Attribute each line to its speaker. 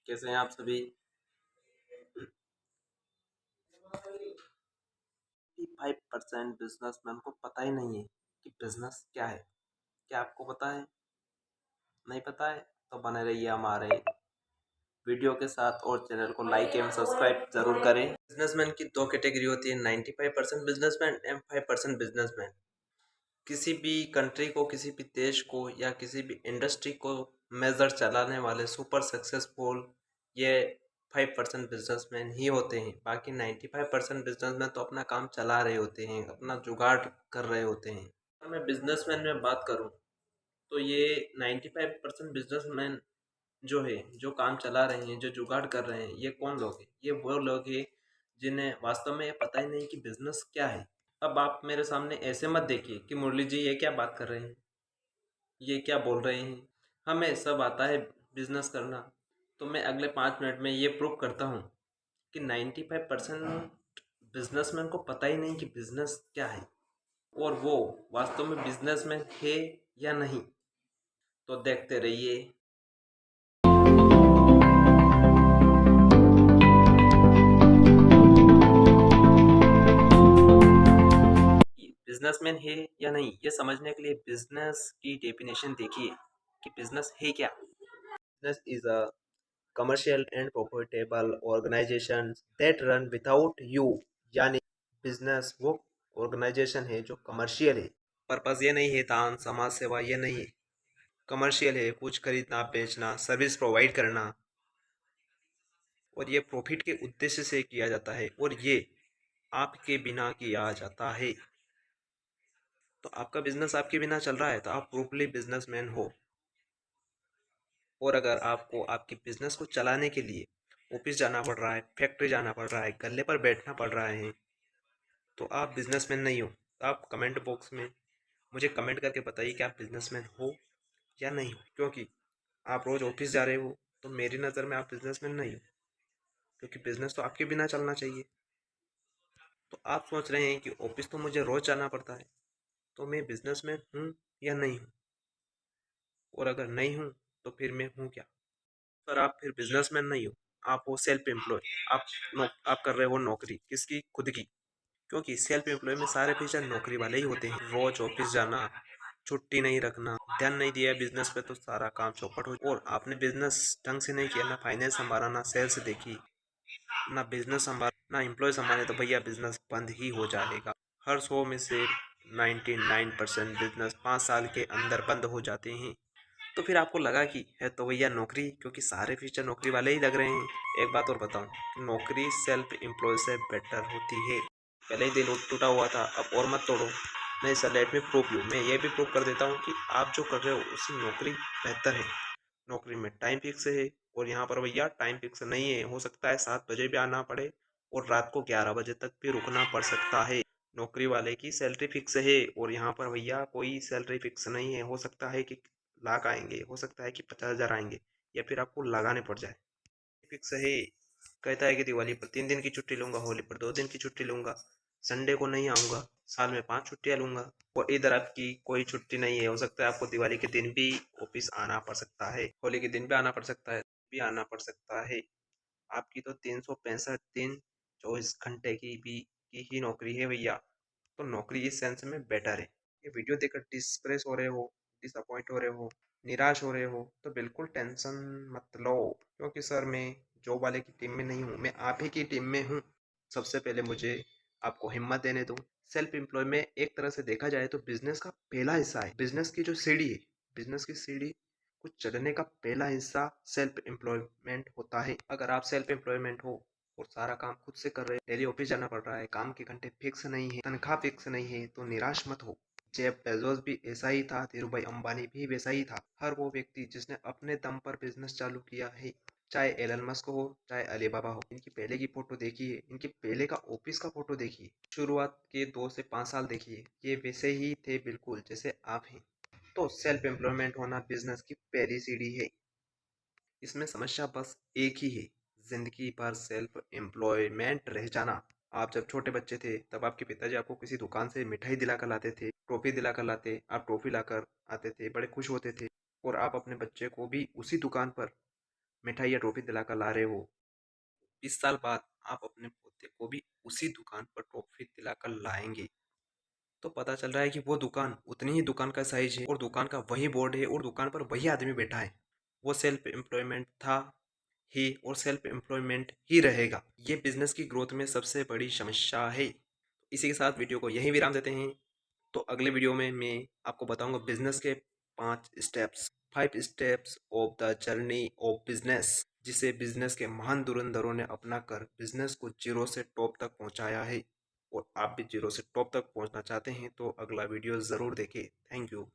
Speaker 1: कैसे हैं आप सभी। 5% बिजनेसमैन को पता ही नहीं है कि बिजनेस क्या है। क्या आपको पता है? नहीं पता है तो बने रहिए हमारे वीडियो के साथ और चैनल को लाइक एवं सब्सक्राइब जरूर करें। बिजनेसमैन की दो कैटेगरी होती है, 95% बिजनेसमैन एंड 5% बिजनेसमैन। किसी भी कंट्री को, किसी भी देश को या किसी भी इंडस्ट्री को मेजर चलाने वाले सुपर सक्सेसफुल ये 5% बिजनेसमैन ही होते हैं। बाकी 95% बिजनेसमैन तो अपना काम चला रहे होते हैं, अपना जुगाड़ कर रहे होते हैं। अगर मैं बिजनेसमैन में बात करूं तो ये 95% बिजनेसमैन जो है, जो काम चला रहे हैं, जो जुगाड़ कर रहे हैं, ये कौन लोग हैं? ये वो लोग हैं जिन्हें वास्तव में ये पता ही नहीं कि बिजनेस क्या है। अब आप मेरे सामने ऐसे मत देखिए कि मुरली जी ये क्या बात कर रहे हैं, ये क्या बोल रहे हैं। हमें सब आता है बिजनेस करना। तो मैं अगले 5 मिनट में ये प्रूव करता हूँ कि 95% बिजनेसमैन को पता ही नहीं कि बिजनेस क्या है और वो वास्तव में बिजनेसमैन है या नहीं। तो देखते रहिए। बिजनेसमैन है या नहीं ये समझने के लिए बिजनेस की डेफिनेशन देखिए कि बिजनेस है क्या। Business is a commercial and profitable organizations that run without you। यानी बिजनेस वो ऑर्गेनाइजेशन है जो कमर्शियल है। पर्पस ये नहीं है दान समाज सेवा, ये नहीं है। कमर्शियल है, कुछ खरीदना बेचना, सर्विस प्रोवाइड करना, और ये प्रॉफिट के उद्देश्य से किया जाता है और ये आपके बिना किया जाता है। तो आपका बिजनेस आपके बिना चल रहा है तो आप प्रूफली बिजनेसमैन हो। और अगर आपको आपके बिजनेस को चलाने के लिए ऑफिस जाना पड़ रहा है, फैक्ट्री जाना पड़ रहा है, गल्ले पर बैठना पड़ रहा है, तो आप बिजनेसमैन नहीं हो। तो आप कमेंट बॉक्स में मुझे कमेंट करके बताइए कि आप बिजनेसमैन हो या नहीं हो। क्योंकि आप रोज़ ऑफिस जा रहे हो तो मेरी नज़र में आप बिजनेसमैन नहीं हो, क्योंकि बिजनेस तो आपके बिना चलना चाहिए। तो आप सोच रहे हैं कि ऑफिस तो मुझे रोज़ जाना पड़ता है, तो मैं बिजनेसमैन हूँ या नहीं हूँ। और अगर नहीं हूँ तो फिर मैं हूँ क्या? पर आप फिर बिजनेसमैन नहीं हो, आप हो सेल्फ एम्प्लॉय। आप आप कर रहे हो नौकरी किसकी? खुद की। क्योंकि सेल्फ एम्प्लॉय में सारे फीचर नौकरी वाले ही होते हैं। रोज ऑफिस जाना, छुट्टी नहीं रखना, ध्यान नहीं दिया बिजनेस पे तो सारा काम चौपट हो। और आपने बिजनेस ढंग से नहीं किया, ना फाइनेंस संभाला, ना सेल्स देखी, ना बिजनेस संभाल, ना एम्प्लॉय संभाले, तो भैया बिजनेस बंद ही हो जाएगा। हर 100 में से 99% बिजनेस 5 साल के अंदर बंद हो जाते हैं। तो फिर आपको लगा कि है तो भैया नौकरी, क्योंकि सारे फीचर नौकरी वाले ही लग रहे हैं। एक बात और बताऊं कि नौकरी सेल्फ एम्प्लॉय से बेटर होती है। पहले ही दिल टूटा हुआ था, अब और मत तोड़ो। नहीं sir, let me prove you. मैं ये भी प्रूव कर देता हूँ कि आप जो कर रहे हो उससे नौकरी बेहतर है। नौकरी में टाइम फिक्स है और यहाँ पर भैया टाइम फिक्स नहीं है। हो सकता है 7 बजे भी आना पड़े और रात को 11 बजे तक भी रुकना पड़ सकता है। नौकरी वाले की सैलरी फिक्स है और यहाँ पर भैया कोई सैलरी फिक्स नहीं है। हो सकता है कि लाख आएंगे, हो सकता है कि 50,000 आएंगे, या फिर आपको लगाने पड़ जाए। फिक्स है, कहता है कि दिवाली पर 3 दिन की छुट्टी लूंगा, होली पर 2 दिन की छुट्टी लूंगा, संडे को नहीं आऊंगा, साल में 5 छुट्टियां लूंगा। और इधर आपकी कोई छुट्टी नहीं है। हो सकता है आपको दिवाली के दिन भी ऑफिस आना पड़ सकता है, होली के दिन भी आना पड़ सकता है, भी आना पड़ सकता है। आपकी तो 365 दिन 24 घंटे की ही नौकरी है भैया। तो नौकरी इस सेंस में बेटर है। ये वीडियो देखकर डिस्प्रेस हो रहे हो, डिसअपॉइंट हो रहे हो, निराश हो रहे हो, तो बिल्कुल टेंशन मत लो। क्योंकि सर मैं जॉब वाले की टीम में नहीं हूँ, मैं आप ही की टीम में हूँ। सबसे पहले मुझे आपको हिम्मत देने दो। सेल्फ एम्प्लॉय में एक तरह से देखा जाए तो बिजनेस का पहला हिस्सा है। बिजनेस की जो सीढ़ी है, बिजनेस की सीढ़ी को चढ़ने का पहला हिस्सा सेल्फ एम्प्लॉयमेंट होता है। अगर आप सेल्फ एम्प्लॉयमेंट हो और सारा काम खुद से कर रहे हैं, डेली ऑफिस जाना पड़ रहा है, काम के घंटे फिक्स नहीं है, तनख्वाह फिक्स नहीं है, तो निराश मत हो। जेफ बेजोस भी ऐसा ही था, धीरूभाई अंबानी भी वैसा ही था। हर वो व्यक्ति जिसने अपने दम पर बिजनेस चालू किया है, चाहे एलन मस्क हो, चाहे अलीबाबा हो, इनकी पहले की फोटो देखिए, इनके पहले का ऑफिस का फोटो देखिए, शुरुआत के 2 से 5 साल देखिए, ये वैसे ही थे बिल्कुल जैसे आप हैं। तो सेल्फ एम्प्लॉयमेंट होना बिजनेस की पहली सीढ़ी है। इसमें समस्या बस एक ही है, जिंदगी भर सेल्फ एम्प्लॉयमेंट रह जाना। आप जब छोटे बच्चे थे तब आपके पिताजी आपको किसी दुकान से मिठाई दिलाकर लाते थे, ट्रॉफी दिलाकर लाते, आप ट्रॉफी लाकर आते थे, बड़े खुश होते थे, और आप अपने बच्चे को भी उसी दुकान पर मिठाई या टॉफी दिलाकर ला रहे हो, 20 साल बाद आप अपने पोते को भी उसी दुकान पर टॉफी दिलाकर लाएंगे। तो पता चल रहा है कि वो दुकान उतनी ही दुकान का साइज है और दुकान का वही बोर्ड है और दुकान पर वही आदमी बैठा है। वो सेल्फ एम्प्लॉयमेंट था ही और सेल्फ एम्प्लॉयमेंट ही रहेगा। ये बिजनेस की ग्रोथ में सबसे बड़ी समस्या है। इसी के साथ वीडियो को यहीं विराम देते हैं। तो अगले वीडियो में मैं आपको बताऊंगा बिजनेस के 5 steps of the journey of business, जिसे बिजनेस के महान धुरंधरों ने अपना कर बिजनेस को जीरो से टॉप तक पहुंचाया है। और आप भी जीरो से टॉप तक पहुंचना चाहते हैं तो अगला वीडियो ज़रूर देखें। Thank you.